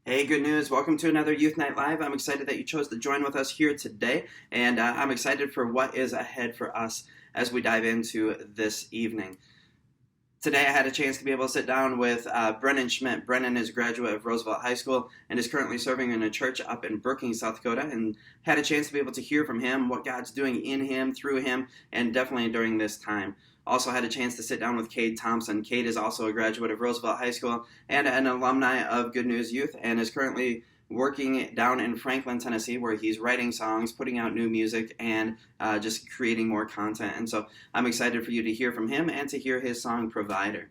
Hey, good news. Welcome to another Youth Night Live. I'm excited that you chose to join with us here today, and I'm excited for what is ahead for us as we dive into this evening. Today, I had a chance to be able to sit down with Brennan Schmidt. Brennan is a graduate of Roosevelt High School and is currently serving in a church up in Brookings, South Dakota, and had a chance to be able to hear from him, what God's doing in him, through him, and definitely during this time. Also had a chance to sit down with Cade Thompson. Cade is also a graduate of Roosevelt High School and an alumni of Good News Youth and is currently working down in Franklin, Tennessee, where he's writing songs, putting out new music, and just creating more content. And so I'm excited for you to hear from him and to hear his song Provider.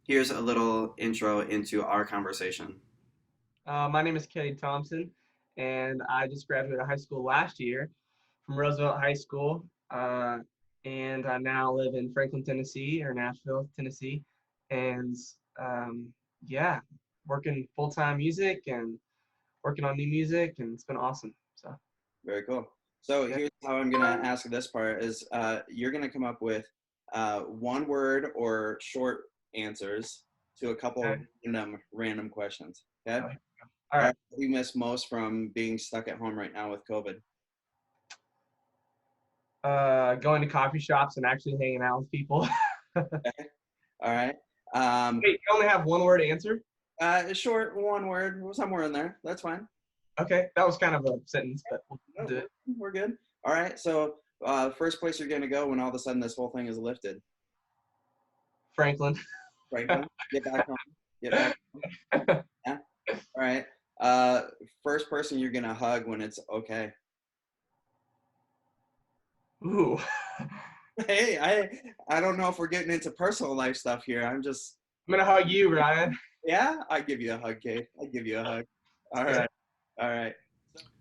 Here's a little intro into our conversation. My name is Cade Thompson, and I just graduated high school last year from Roosevelt High School. And I now live in Franklin, Tennessee, or Nashville, Tennessee. And um, yeah, working full time music and working on new music, and it's been awesome. So, Very cool. So yeah. here's how I'm gonna ask this part is you're gonna come up with one word or short answers to a couple Okay. random questions. Okay. All All right. right. What do you miss most from being stuck at home right now with COVID? Going to coffee shops and actually hanging out with people. Okay. All right. Um, Wait, you only have one word answer? short, one word, somewhere in there. That's fine. Okay, that was kind of a sentence, but we'll No, do it. we're good. All right. So, first place you're gonna go when all of a sudden this whole thing is lifted. Franklin. Franklin, get back home. Get back home. Yeah. All right. First person you're gonna hug when it's okay. Ooh. Hey, I don't know if we're getting into personal life stuff here. I'm just, I'm gonna hug you, Ryan. yeah. I give you a hug, Kate. I give you a hug. All Yeah. right. All right.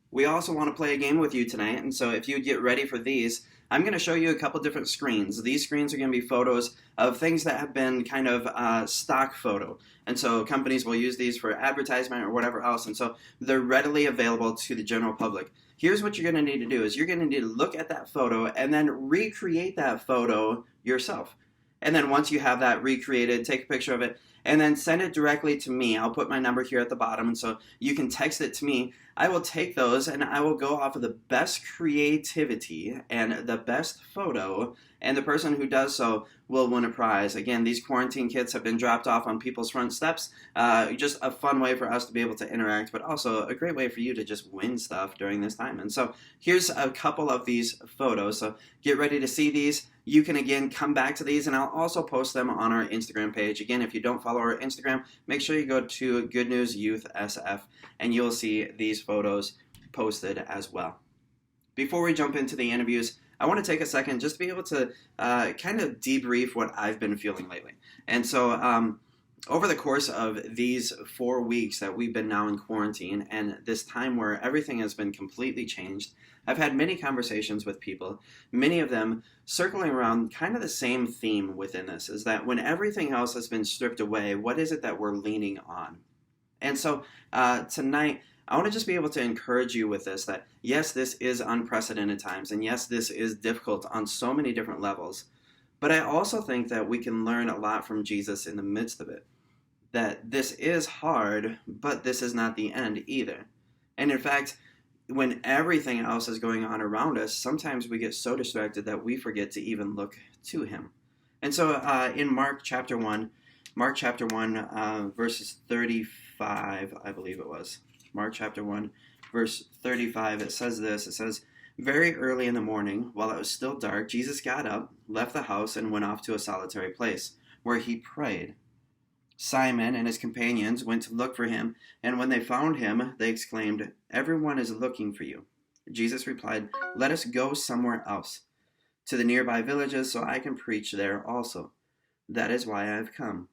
We also want to play a game with you tonight, and so if you get ready for these, I'm going to show you a couple different screens. These screens are going to be photos of things that have been kind of stock photo, and so companies will use these for advertisement or whatever else, and so they're readily available to the general public. Here's what you're going to need to do is you're going to need to look at that photo and then recreate that photo yourself. And then once you have that recreated, take a picture of it and then send it directly to me. I'll put my number here at the bottom, and so you can text it to me. I will take those and I will go off of the best creativity and the best photo, and the person who does so will win a prize. Again, these quarantine kits have been dropped off on people's front steps. Just a fun way for us to be able to interact, but also a great way for you to just win stuff during this time. And so here's a couple of these photos. So get ready to see these. You can again come back to these, and I'll also post them on our Instagram page. Again, if you don't follow our Instagram, make sure you go to Good News Youth SF, and you'll see these photos posted as well. Before we jump into the interviews, I want to take a second just to be able to kind of debrief what I've been feeling lately. And so, over the course of these 4 weeks that we've been now in quarantine and this time where everything has been completely changed, I've had many conversations with people, many of them circling around kind of the same theme within this is that when everything else has been stripped away, what is it that we're leaning on? And so tonight, I want to just be able to encourage you with this that yes, this is unprecedented times, and yes, this is difficult on so many different levels. But I also think that we can learn a lot from Jesus in the midst of it. That this is hard, but this is not the end either. And in fact, when everything else is going on around us, sometimes we get so distracted that we forget to even look to Him. And so in Mark chapter 1, verses 35, I believe it was. Mark chapter 1, verse 35, it says this. It says, very early in the morning, while it was still dark, Jesus got up, left the house, and went off to a solitary place, where he prayed. Simon and his companions went to look for him, and when they found him, they exclaimed, everyone is looking for you. Jesus replied, let us go somewhere else, to the nearby villages, so I can preach there also. That is why I have come.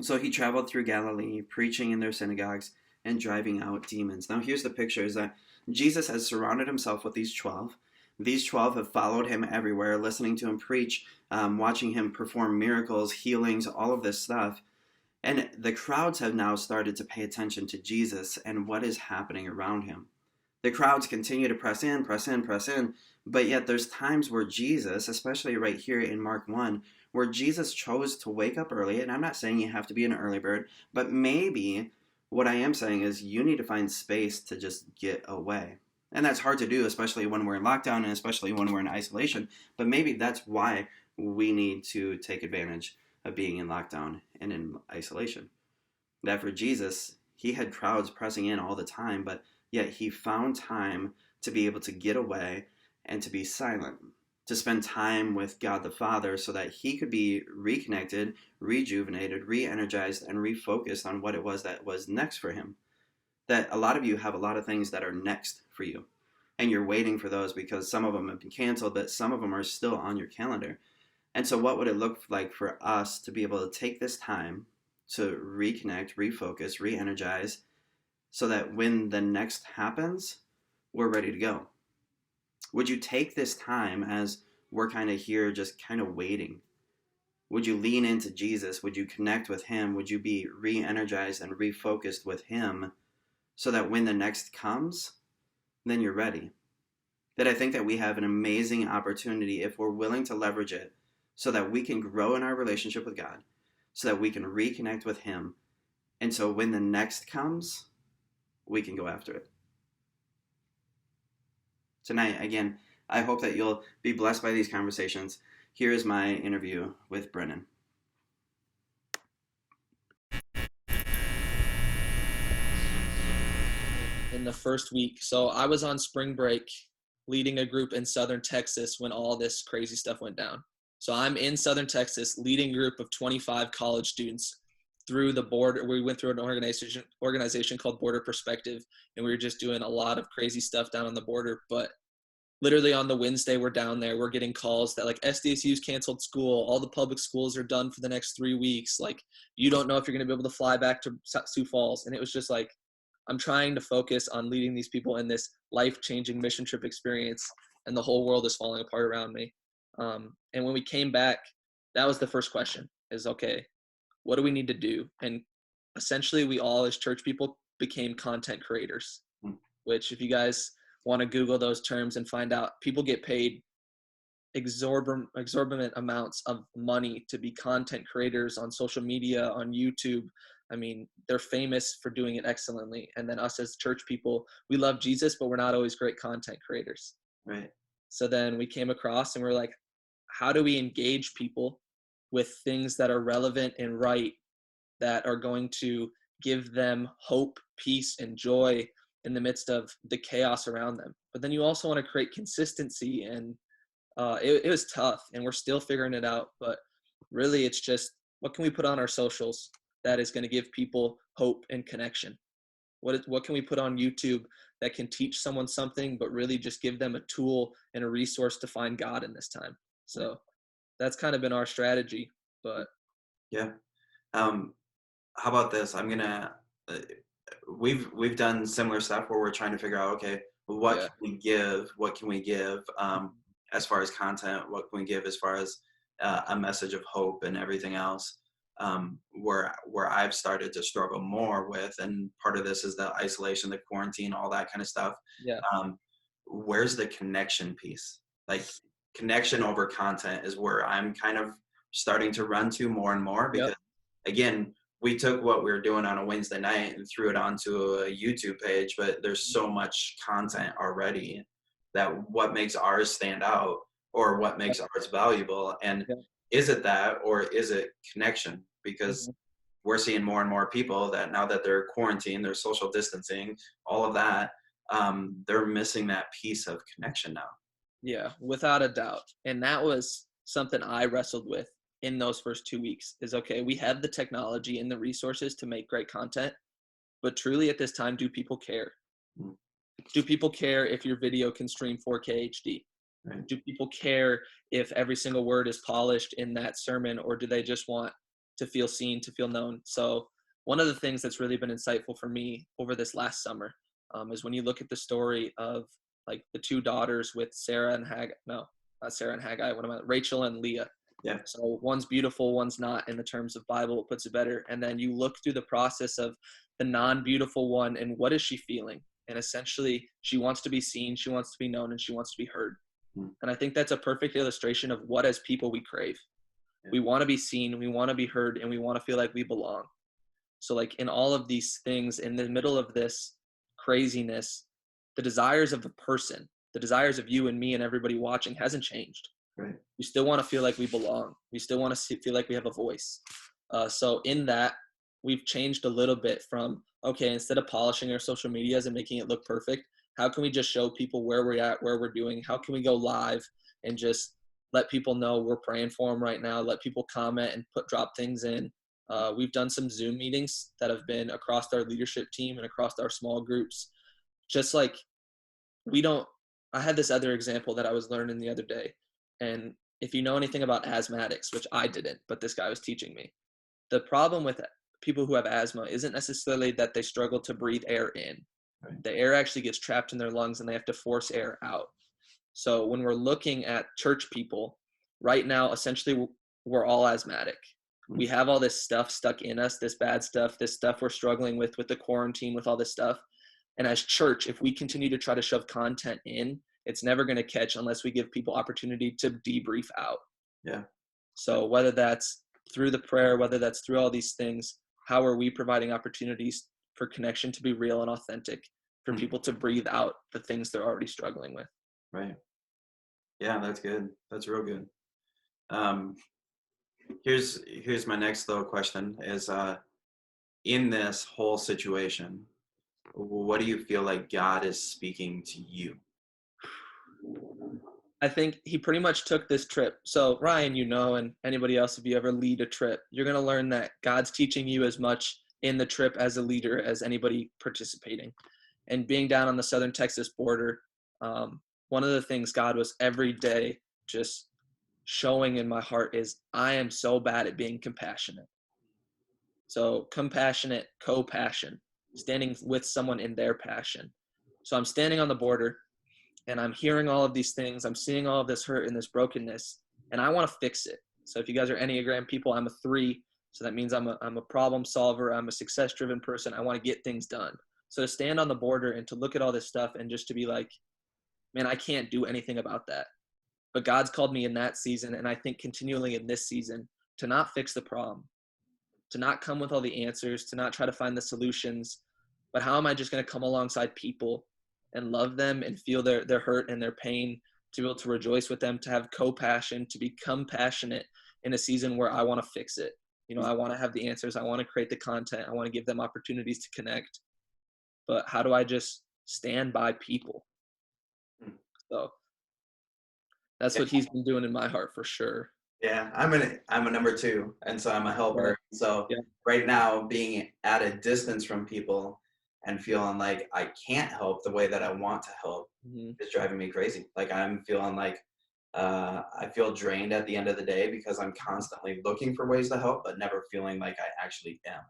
So he traveled through Galilee, preaching in their synagogues and driving out demons. Now here's the picture, is that Jesus has surrounded himself with these 12. These 12 have followed him everywhere, listening to him preach, watching him perform miracles, healings, all of this stuff. And the crowds have now started to pay attention to Jesus and what is happening around him. The crowds continue to press in, press in, press in, but yet there's times where Jesus, especially right here in Mark 1, where Jesus chose to wake up early, and I'm not saying you have to be an early bird, but maybe What I am saying is you need to find space to just get away. And that's hard to do, especially when we're in lockdown and especially when we're in isolation. But maybe that's why we need to take advantage of being in lockdown and in isolation. That for Jesus, he had crowds pressing in all the time, but yet he found time to be able to get away and to be silent, to spend time with God the Father so that he could be reconnected, rejuvenated, re energized, and refocused on what it was that was next for him. That a lot of you have a lot of things that are next for you, and you're waiting for those because some of them have been canceled, but some of them are still on your calendar. And so, what would it look like for us to be able to take this time to reconnect, refocus, re energize, so that when the next happens, we're ready to go? Would you take this time as we're kind of here just kind of waiting? Would you lean into Jesus? Would you connect with him? Would you be re energized and refocused with him so that when the next comes, then you're ready? That I think that we have an amazing opportunity if we're willing to leverage it so that we can grow in our relationship with God, so that we can reconnect with him. And so when the next comes, we can go after it. Tonight, again, I hope that you'll be blessed by these conversations. Here is my interview with Brennan. In the first week. So I was on spring break leading a group in Southern Texas when all this crazy stuff went down. So I'm in Southern Texas leading a group of 25 college students through the border. We went through an organization called Border Perspective, and we were just doing a lot of crazy stuff down on the border. But literally on the Wednesday we're down there, we're getting calls that like SDSU's canceled school, all the public schools are done for the next 3 weeks. Like, you don't know if you're going to be able to fly back to Sioux Falls. And it was just like, I'm trying to focus on leading these people in this life-changing mission trip experience, and the whole world is falling apart around me. And when we came back, that was the first question is, okay, what do we need to do? And essentially we all as church people became content creators, which if you guys want to Google those terms and find out, people get paid exorbitant amounts of money to be content creators on social media, on YouTube. I mean, they're famous for doing it excellently. And then us as church people, we love Jesus, but we're not always great content creators. Right. So then we came across and we're like, how do we engage people with things that are relevant and right, that are going to give them hope, peace, and joy in the midst of the chaos around them? But then you also want to create consistency, and it was tough, and we're still figuring it out. But really, it's just, what can we put on our socials that is going to give people hope and connection? What can we put on YouTube that can teach someone something, but really just give them a tool and a resource to find God in this time? So that's kind of been our strategy. But yeah. How about this? We've done similar stuff where we're trying to figure out, okay, what can we give? What can we give as far as content? What can we give as far as a message of hope and everything else? Where I've started to struggle more with, and part of this is the isolation, the quarantine, all that kind of stuff. Yeah. Where's the connection piece? Like, connection over content is where I'm kind of starting to run to more and more, because again, we took what we were doing on a Wednesday night and threw it onto a YouTube page, but there's so much content already that what makes ours stand out, or what makes ours valuable? And is it that, or is it connection? Because we're seeing more and more people that now that they're quarantined, they're social distancing, all of that, they're missing that piece of connection now. Yeah, without a doubt. And that was something I wrestled with in those first 2 weeks is, okay, we have the technology and the resources to make great content, but truly at this time, do people care? Do people care if your video can stream 4K HD? Right. Do people care if every single word is polished in that sermon, or do they just want to feel seen, to feel known? So one of the things that's really been insightful for me over this last summer is when you look at the story of like the two daughters with Rachel and Leah. Yeah. So one's beautiful, one's not, in the terms of Bible, it puts it better. And then you look through the process of the non-beautiful one, and what is she feeling? And essentially, she wants to be seen, she wants to be known, and she wants to be heard. And I think that's a perfect illustration of what as people we crave. We want to be seen, we want to be heard, and we want to feel like we belong. So like in all of these things, in the middle of this craziness, the desires of the person, the desires of you and me and everybody watching hasn't changed. Right. We still want to feel like we belong. We still want to feel like we have a voice. So in that, we've changed a little bit from, okay, instead of polishing our social medias and making it look perfect, how can we just show people where we're at, where we're doing? How can we go live and just let people know we're praying for them right now? Let people comment and drop things in. We've done some Zoom meetings that have been across our leadership team and across our small groups. Just like I had this other example that I was learning the other day. And if you know anything about asthmatics, which I didn't, but this guy was teaching me, the problem with people who have asthma isn't necessarily that they struggle to breathe air in. Right. The air actually gets trapped in their lungs and they have to force air out. So when we're looking at church people, right now, essentially, we're all asthmatic. We have all this stuff stuck in us, this bad stuff, this stuff we're struggling with the quarantine, with all this stuff. And as church, if we continue to try to shove content in, it's never going to catch unless we give people opportunity to debrief out. Yeah. So whether that's through the prayer, whether that's through all these things, how are we providing opportunities for connection to be real and authentic, for people to breathe out the things they're already struggling with? Right. Yeah, that's good. That's real good. Here's my next little question is, in this whole situation, what do you feel like God is speaking to you? I think he pretty much took this trip. So Ryan, and anybody else, if you ever lead a trip, you're going to learn that God's teaching you as much in the trip as a leader as anybody participating. And being down on the southern Texas border, one of the things God was every day just showing in my heart is I am so bad at being compassionate. So compassionate, co-passion, standing with someone in their passion. So I'm standing on the border and I'm hearing all of these things. I'm seeing all of this hurt and this brokenness, and I want to fix it. So if you guys are Enneagram people, I'm a 3. So that means I'm a problem solver. I'm a success-driven person. I want to get things done. So to stand on the border and to look at all this stuff and just to be like, man, I can't do anything about that. But God's called me in that season, and I think continually in this season, to not fix the problem, to not come with all the answers, to not try to find the solutions, but how am I just going to come alongside people and love them and feel their hurt and their pain, to be able to rejoice with them, to have co-passion, to become passionate in a season where I want to fix it. I want to have the answers. I want to create the content. I want to give them opportunities to connect. But how do I just stand by people? So that's what he's been doing in my heart for sure. Yeah, I'm a number 2, and so I'm a helper. Yeah. So right now, being at a distance from people and feeling like I can't help the way that I want to help is driving me crazy. Like I'm feeling like I feel drained at the end of the day because I'm constantly looking for ways to help, but never feeling like I actually am.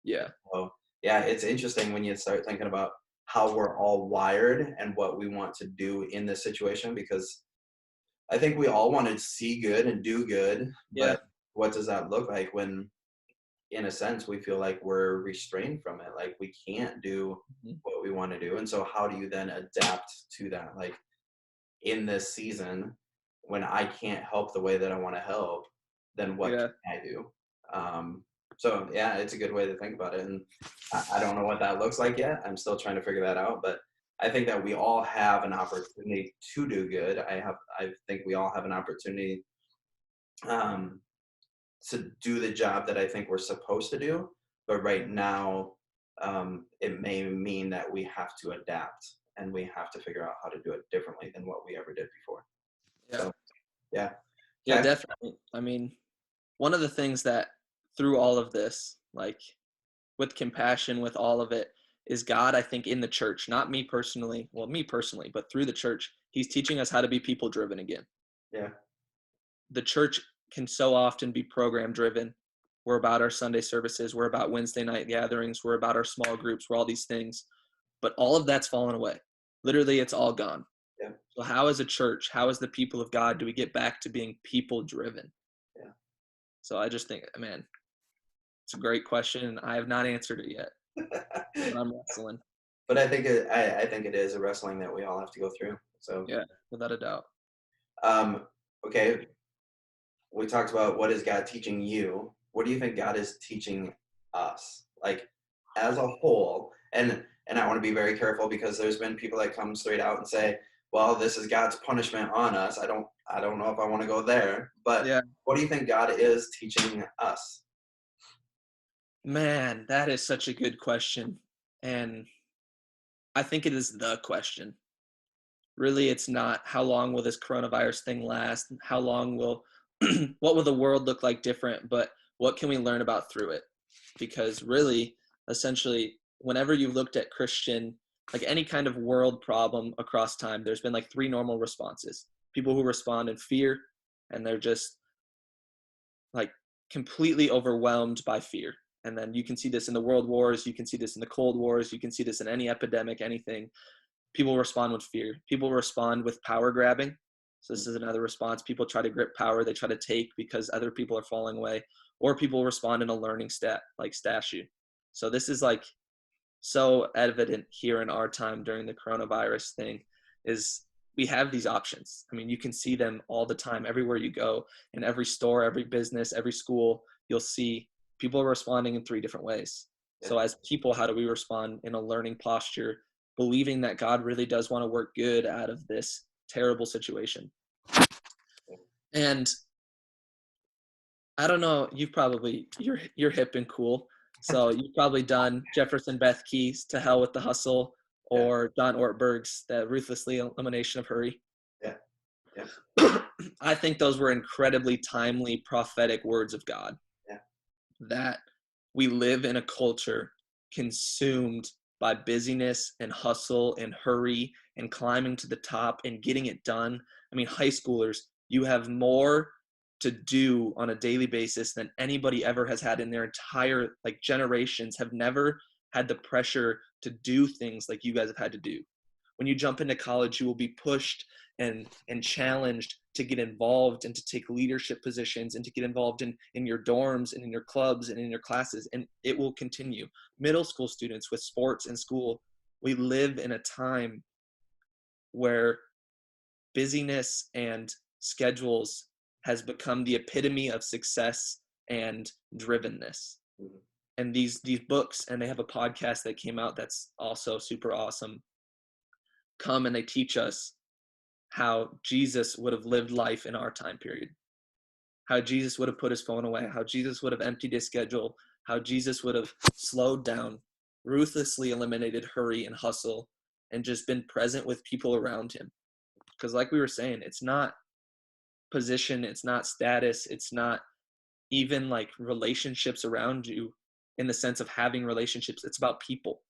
Yeah. So yeah, it's interesting when you start thinking about how we're all wired and what we want to do in this situation, because I think we all want to see good and do good, but what does that look like when, in a sense, we feel like we're restrained from it? Like we can't do what we want to do. And so how do you then adapt to that? Like in this season, when I can't help the way that I want to help, then what can I do? So yeah, it's a good way to think about it. And I don't know what that looks like yet. I'm still trying to figure that out, but I think that we all have an opportunity to do good. I think we all have an opportunity to do the job that I think we're supposed to do. But right now, it may mean that we have to adapt and we have to figure out how to do it differently than what we ever did before. Yeah. So, yeah. Yeah, definitely. I mean, one of the things that through all of this, like with compassion, with all of it, is God, I think, in the church, not me personally, but through the church, he's teaching us how to be people driven again. Yeah. The church can so often be program driven. We're about our Sunday services. We're about Wednesday night gatherings. We're about our small groups. We're all these things, but all of that's fallen away. Literally, it's all gone. Yeah. So how as a church, how as the people of God, do we get back to being people driven? Yeah. So I just think, man, it's a great question. I have not answered it yet. But I'm wrestling. But I think it is a wrestling that we all have to go through. So yeah, without a doubt. Okay. We talked about what is God teaching you. What do you think God is teaching us? like as a whole. And I want to be very careful because there's been people that come straight out and say, well, this is God's punishment on us. I don't know if I want to go there. But Yeah. what do you think God is teaching us? Man, that is such a good question. And I think it is the question. Really, it's not how long will this coronavirus thing last? How long will, what will the world look like different? But what can we learn about through it? Because really, essentially, whenever you've looked at Christian, like any kind of world problem across time, there's been like three normal responses. People who respond in fear, and they're just like completely overwhelmed by fear. And then you can see this in the world wars, you can see this in the Cold Wars, you can see this in any epidemic, anything. People respond with fear. People respond with power grabbing. So this is another response. People try to grip power, they try to take because other people are falling away. Or people respond in a learning statue. So this is like so evident here in our time during the coronavirus thing is we have these options. I mean, you can see them all the time, everywhere you go, in every store, every business, every school, you'll see people are responding in three different ways. Yeah. So as people, how do we respond in a learning posture, believing that God really does want to work good out of this terrible situation? And I don't know, you're hip and cool. So you've probably done Jefferson Bethke's To Hell with the Hustle or John Ortberg's The Ruthlessly Elimination of Hurry. Yeah. Yeah. I think those were incredibly timely prophetic words of God. Yeah. That we live in a culture consumed by busyness and hustle and hurry and climbing to the top and getting it done. I mean, high schoolers, you have more to do on a daily basis than anybody ever has had in their entire generations have never had the pressure to do things like you guys have had to do. When you jump into college, you will be pushed and challenged to get involved and to take leadership positions and to get involved in your dorms and in your clubs and in your classes, and it will continue. Middle school students with sports and school, we live in a time where busyness and schedules has become the epitome of success and drivenness. Mm-hmm. And these books, and they have a podcast that came out that's also super awesome, come and they teach us how Jesus would have lived life in our time period, how Jesus would have put his phone away, how Jesus would have emptied his schedule, how Jesus would have slowed down, ruthlessly eliminated hurry and hustle, and just been present with people around him. Because like we were saying, it's not position, it's not status, it's not even like relationships around you in the sense of having relationships. It's about people.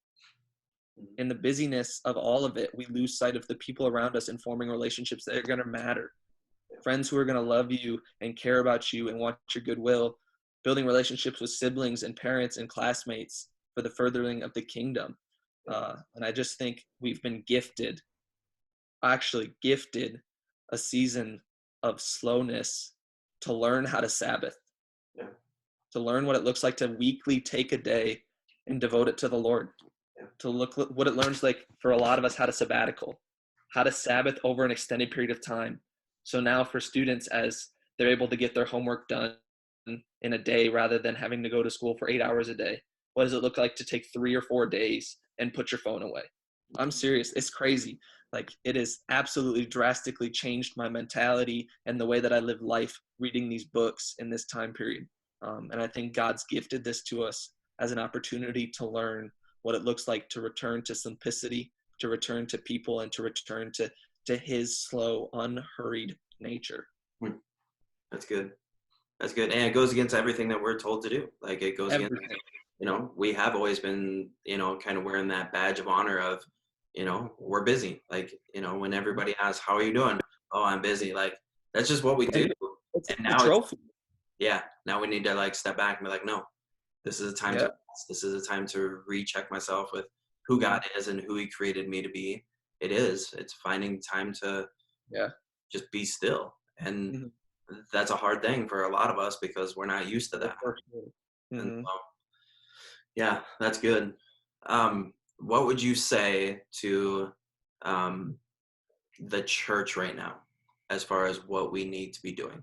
In the busyness of all of it, we lose sight of the people around us and forming relationships that are going to matter. Friends who are going to love you and care about you and want your goodwill, building relationships with siblings and parents and classmates for the furthering of the kingdom. And I just think we've been gifted a season of slowness to learn how to Sabbath, to learn what it looks like to weekly take a day and devote it to the Lord, to look what it learns like for a lot of us, how to sabbatical, how to Sabbath over an extended period of time. So now for students, as they're able to get their homework done in a day rather than having to go to school for 8 hours a day, what does it look like to take 3 or 4 days and put your phone away? I'm serious. It's crazy. Like, it has absolutely drastically changed my mentality and the way that I live life reading these books in this time period. And I think God's gifted this to us as an opportunity to learn what it looks like to return to simplicity, to return to people, and to return to his slow, unhurried nature. That's good. That's good. And it goes against everything that we're told to do. Like, it goes against, we have always been, kind of wearing that badge of honor of, we're busy. Like, when everybody asks, how are you doing? Oh, I'm busy. Like, that's just what we do. It's and now trophy. Now we need to step back and be like, no, this is a time to rest. This is a time to recheck myself with who God is and who he created me to be. It's finding time to just be still. And that's a hard thing for a lot of us because we're not used to that. And so, that's good. What would you say to the church right now as far as what we need to be doing?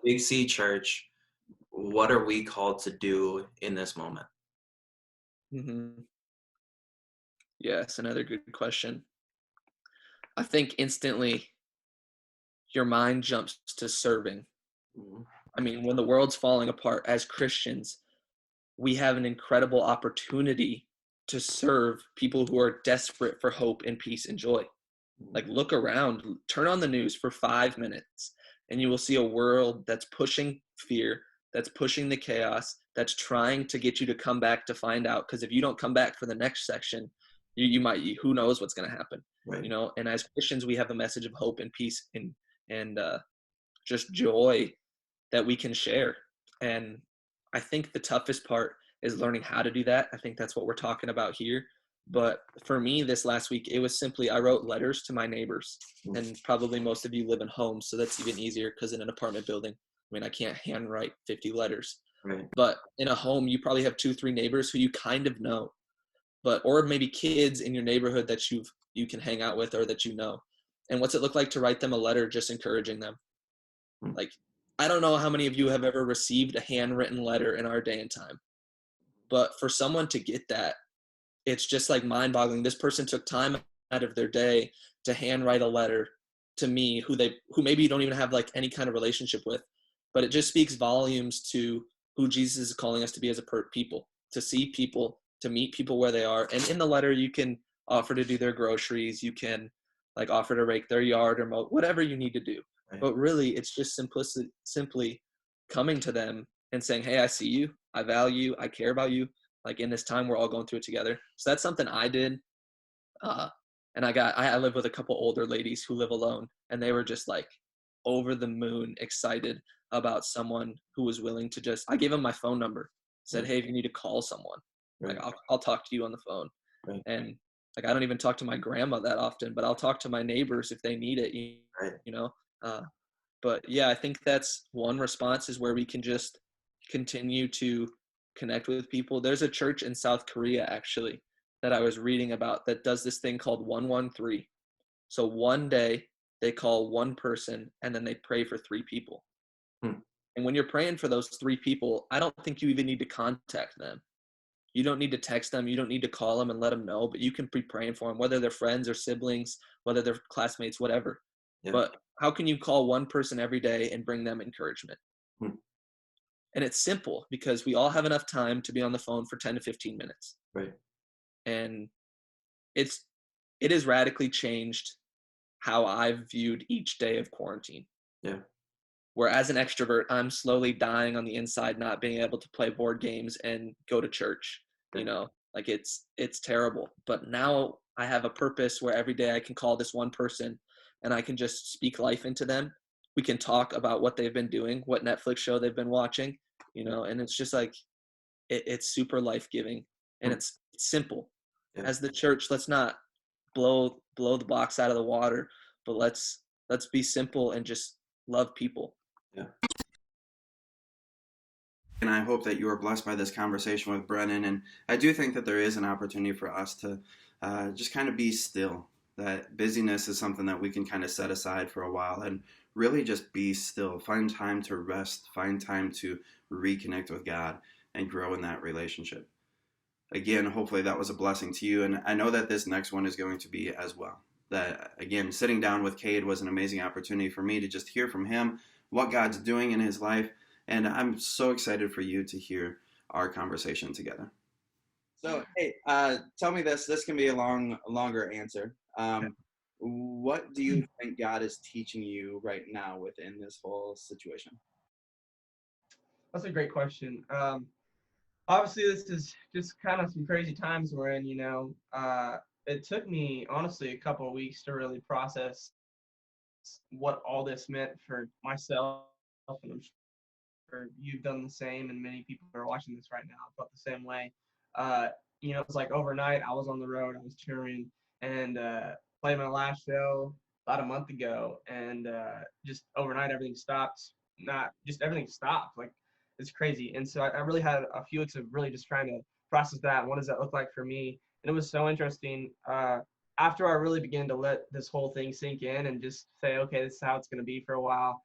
Big C church, what are we called to do in this moment? Hmm. Yes, another good question. I think instantly your mind jumps to serving. Mhm. I mean, when the world's falling apart as Christians, we have an incredible opportunity to serve people who are desperate for hope and peace and joy. Like, look around, turn on the news for 5 minutes, and you will see a world that's pushing fear, that's pushing the chaos, that's trying to get you to come back to find out. Because if you don't come back for the next section, you might, who knows what's going to happen, Right. And as Christians, we have a message of hope and peace and just joy that we can share. And I think the toughest part is learning how to do that. I think that's what we're talking about here. But for me, this last week, it was simply I wrote letters to my neighbors. And probably most of you live in homes, so that's even easier because in an apartment building, I mean, I can't handwrite 50 letters. Right. But in a home, you probably have 2-3 neighbors who you kind of know, or maybe kids in your neighborhood that you can hang out with or that you know. And what's it look like to write them a letter just encouraging them? Like, I don't know how many of you have ever received a handwritten letter in our day and time, but for someone to get that, it's just like mind boggling. This person took time out of their day to handwrite a letter to me who maybe you don't even have like any kind of relationship with, but it just speaks volumes to who Jesus is calling us to be as a people, to see people, to meet people where they are. And in the letter, you can offer to do their groceries. You can like offer to rake their yard or whatever you need to do. Right. But really, it's just simply coming to them and saying, hey, I see you. I value you. I care about you. Like in this time, we're all going through it together. So that's something I did. And I live with a couple older ladies who live alone, and they were just like over the moon excited about someone who was willing to I gave them my phone number, said, hey, if you need to call someone, Right. like I'll talk to you on the phone. Right. And like, I don't even talk to my grandma that often, but I'll talk to my neighbors if they need it, Right. you know? But yeah, I think that's one response is where we can just continue to connect with people. There's a church in South Korea actually that I was reading about that does this thing called 113. So one day they call one person and then they pray for 3 people. Hmm. And when you're praying for those 3 people, I don't think you even need to contact them. You don't need to text them. You don't need to call them and let them know, but you can be praying for them, whether they're friends or siblings, whether they're classmates, whatever. Yeah. But how can you call one person every day and bring them encouragement? Hmm. And it's simple because we all have enough time to be on the phone for 10 to 15 minutes. Right. And it has radically changed how I've viewed each day of quarantine. Yeah. Where as an extrovert, I'm slowly dying on the inside, not being able to play board games and go to church. Yeah. Like it's terrible. But now I have a purpose where every day I can call this one person and I can just speak life into them. We can talk about what they've been doing, what Netflix show they've been watching, and it's just like it's super life-giving and Hmm. it's simple. Yeah. As the church, let's not blow the box out of the water, but let's be simple and just love people. Yeah. And I hope that you were blessed by this conversation with Brennan. And I do think that there is an opportunity for us to just kind of be still. That busyness is something that we can kind of set aside for a while and really just be still. Find time to rest, find time to reconnect with God and grow in that relationship. Again, hopefully that was a blessing to you. And I know that this next one is going to be as well. That, again, sitting down with Cade was an amazing opportunity for me to just hear from him what God's doing in his life. And I'm so excited for you to hear our conversation together. So, hey, tell me this. This can be a longer answer. What do you think God is teaching you right now within this whole situation? That's a great question. Obviously, this is just kind of some crazy times we're in. It took me honestly a couple of weeks to really process what all this meant for myself, and I'm sure you've done the same, and many people who are watching this right now felt the same way. It was like overnight. I was on the road. I was touring and played my last show about a month ago, and just overnight everything stopped. Not just everything stopped. Like it's crazy. And so I really had a few weeks of really just trying to process that. What does that look like for me? And it was so interesting. After I really began to let this whole thing sink in and just say, okay, this is how it's going to be for a while,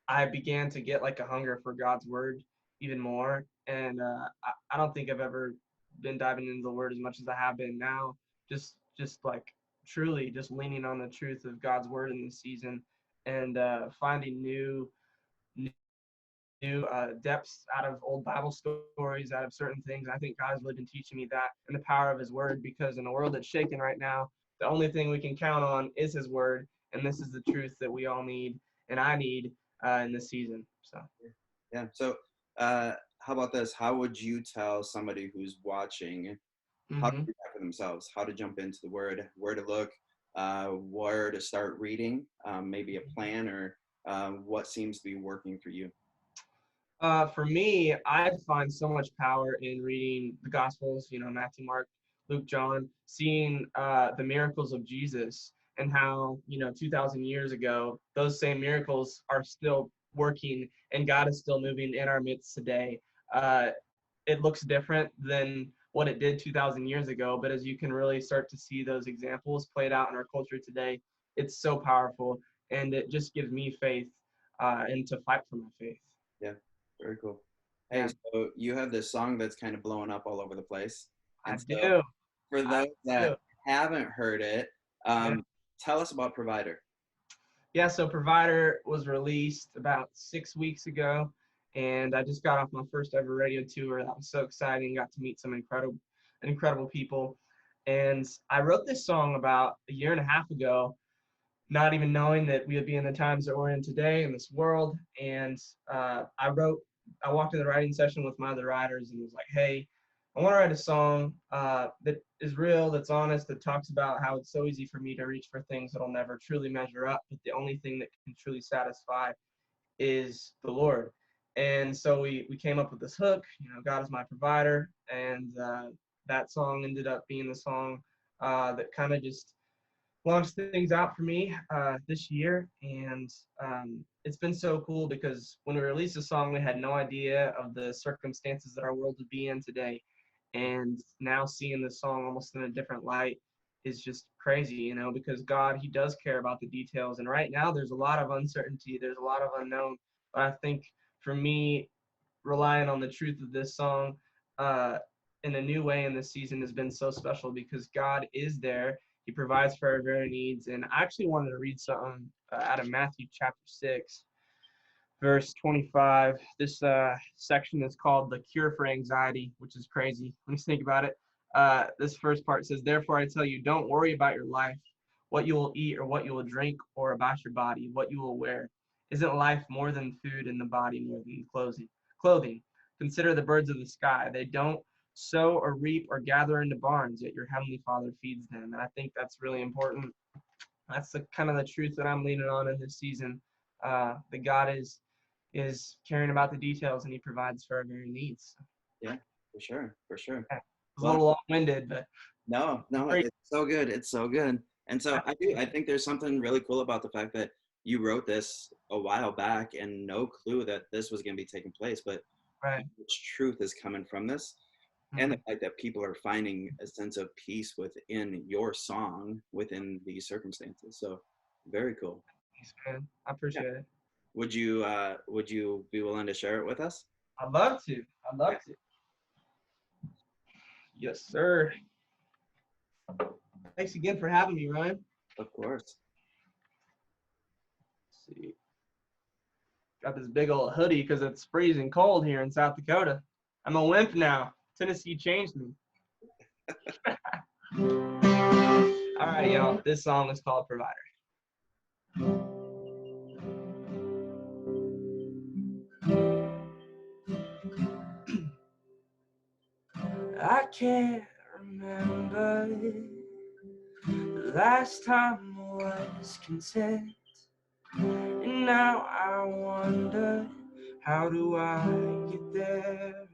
I began to get like a hunger for God's word even more. And I don't think I've ever been diving into the Word as much as I have been now. Just like truly just leaning on the truth of God's Word in this season, and finding new depths out of old Bible stories, out of certain things. I think God's really been teaching me that and the power of His Word, because in a world that's shaken right now, the only thing we can count on is His Word, and this is the truth that we all need and I need in this season. So Yeah. So, how about this? How would you tell somebody who's watching how to mm-hmm. do that for themselves? How to jump into the Word, where to look, where to start reading, maybe a plan, or what seems to be working for you? For me, I find so much power in reading the Gospels, Matthew, Mark, Luke, John, seeing the miracles of Jesus, and how, 2,000 years ago, those same miracles are still working and God is still moving in our midst today. Uh, it looks different than what it did 2,000 years ago, but as you can really start to see those examples played out in our culture today, it's so powerful, and it just gives me faith and to fight for my faith. Yeah, very cool. Hey, Yeah. so you have this song that's kind of blowing up all over the place. I And so do. for I those do. that haven't heard it, Yeah. tell us about Provider. Yeah, so Provider was released about 6 weeks ago, and I just got off my first ever radio tour. That was so exciting. Got to meet some incredible people. And I wrote this song about a year and a half ago, not even knowing that we would be in the times that we're in today in this world. And I walked in the writing session with my other writers and was like, hey, I want to write a song that is real, that's honest, that talks about how it's so easy for me to reach for things that'll never truly measure up, but the only thing that can truly satisfy is the Lord. And so we came up with this hook, God is my provider, and that song ended up being the song that kind of just launched things out for me this year. And it's been so cool because when we released the song, we had no idea of the circumstances that our world would be in today. And now seeing the song almost in a different light is just crazy, because God, He does care about the details. And right now there's a lot of uncertainty, there's a lot of unknown. But I think for me, relying on the truth of this song uh, in a new way in this season has been so special, because God is there. He provides for our very needs. And I actually wanted to read something out of Matthew chapter 6, verse 25. This section is called The Cure for Anxiety, which is crazy when you think about it. This first part says, therefore I tell you, don't worry about your life, what you will eat or what you will drink, or about your body, what you will wear. Isn't life more than food, and the body more than clothing? Consider the birds of the sky. They don't sow or reap or gather into barns, yet your heavenly Father feeds them. And I think that's really important. That's the kind of the truth that I'm leaning on in this season. That God is caring about the details, and He provides for our very needs. Yeah, for sure, for sure. Yeah. It was a little long-winded, but No, it's so good. It's so good. And so I think there's something really cool about the fact that you wrote this a while back and no clue that this was going to be taking place, but right. much truth is coming from this. And the fact that people are finding a sense of peace within your song, within these circumstances. So very cool. Thanks, man. I appreciate it. Would you be willing to share it with us? I'd love to. Yes, sir. Thanks again for having me, Ryan. Of course. Let's see. Got this big old hoodie because it's freezing cold here in South Dakota. I'm a wimp now. Tennessee changed me. All right, y'all. This song is called Provider. I can't remember the last time I was content, and now I wonder, how do I get there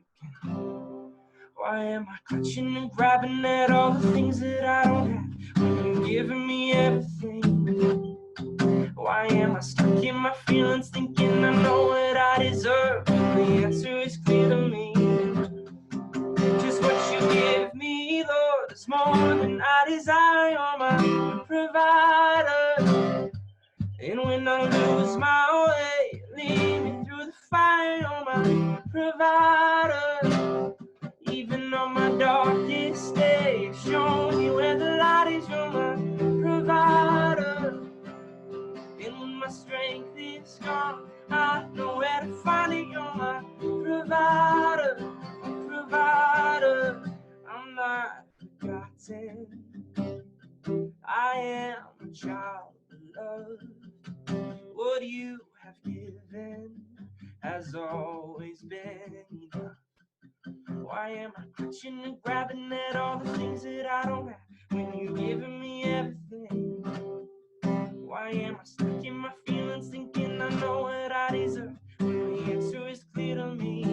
again? Why am I clutching and grabbing at all the things that I don't have when you're giving me everything? Why am I stuck in my feelings thinking I know what I deserve? The answer is clear to me. Just what you give me, Lord, is more than I desire. You're my provider. And when I lose my way, lead me through the fire. You're my provider. Even on my dark provider, provider. I'm not forgotten. I am a child of love. What you have given has always been enough. Why am I clutching and grabbing at all the things that I don't have when you've given me everything? Why am I stuck in my feelings thinking I know what I deserve when the answer is clear to me?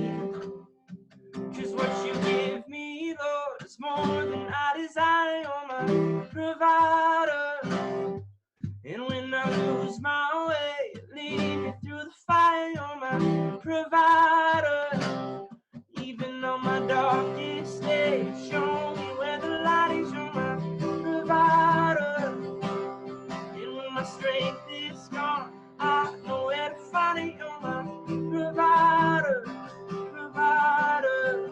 Cause what you give me, Lord, is more than I desire. You're my provider. And when I lose my way, lead me through the fire. You're my provider. Even on my darkest days, show me where the light is. You're my provider. And when my strength is gone, I know where to find it. You're my provider, provider.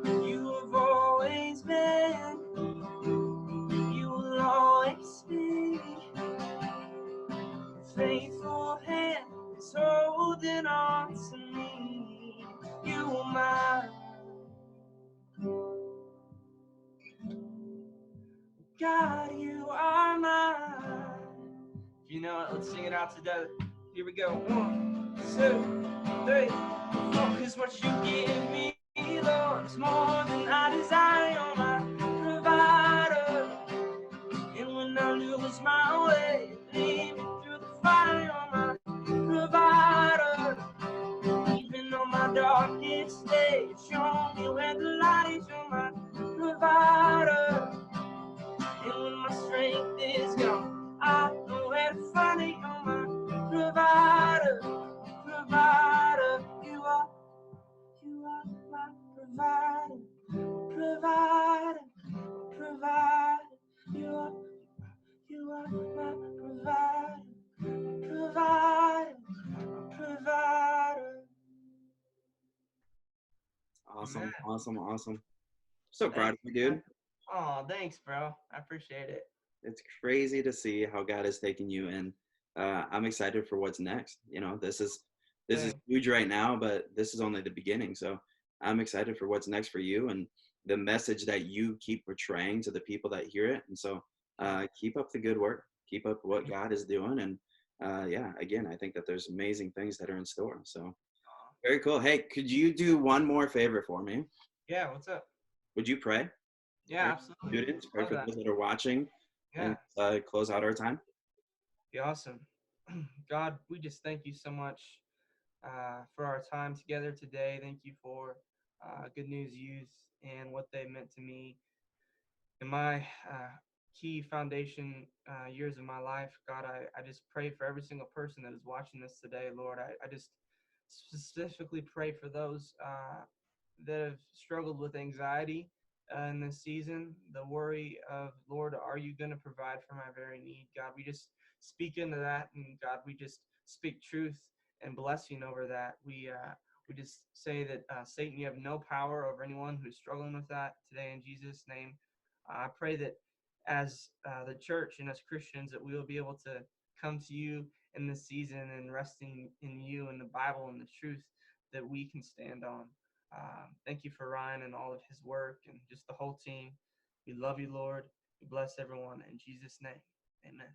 You have always been, you will always be. Your faithful hand is holding on to me. You are mine. God, you are mine. You know it, let's sing it out together. Here we go. 1, 2, 3, 4. Cause what you give me, Lord, is more than I desire. You're my provider. And when I lose my way, lead me through the fire. You're my provider. Even on my darkest days, show me where the light is. You're my provider. And when my strength is gone, I know where to find it. You're my provider, provider. You are my provider, provider, provider. You are my provider, provider, provider. Awesome, Amen. awesome. So proud of you, dude. Oh, thanks, bro. I appreciate it. It's crazy to see how God has taken you, and I'm excited for what's next. You know, this is huge right now, but this is only the beginning. So I'm excited for what's next for you and the message that you keep portraying to the people that hear it. And so keep up the good work, keep up what God is doing, and yeah, again, I think that there's amazing things that are in store. So very cool. Hey, could you do one more favor for me? Yeah, what's up? Would you pray? Yeah, Pray absolutely. for students, pray Love for that. those that are watching, Yeah. and close out our time. Be awesome. God, we just thank you so much for our time together today. Thank you for Good News Youth and what they meant to me in my key foundation years of my life. God, I just pray for every single person that is watching this today, Lord. I just specifically pray for those that have struggled with anxiety in this season, the worry of, Lord, are you going to provide for my very need? God, we just speak into that, and God, we just speak truth and blessing over that. We just say that Satan, you have no power over anyone who's struggling with that today in Jesus' name. I pray that as the church and as Christians that we will be able to come to you in this season and resting in you and the Bible and the truth that we can stand on. Thank you for Ryan and all of his work and just the whole team. We love you, Lord. We bless everyone in Jesus' name. Amen.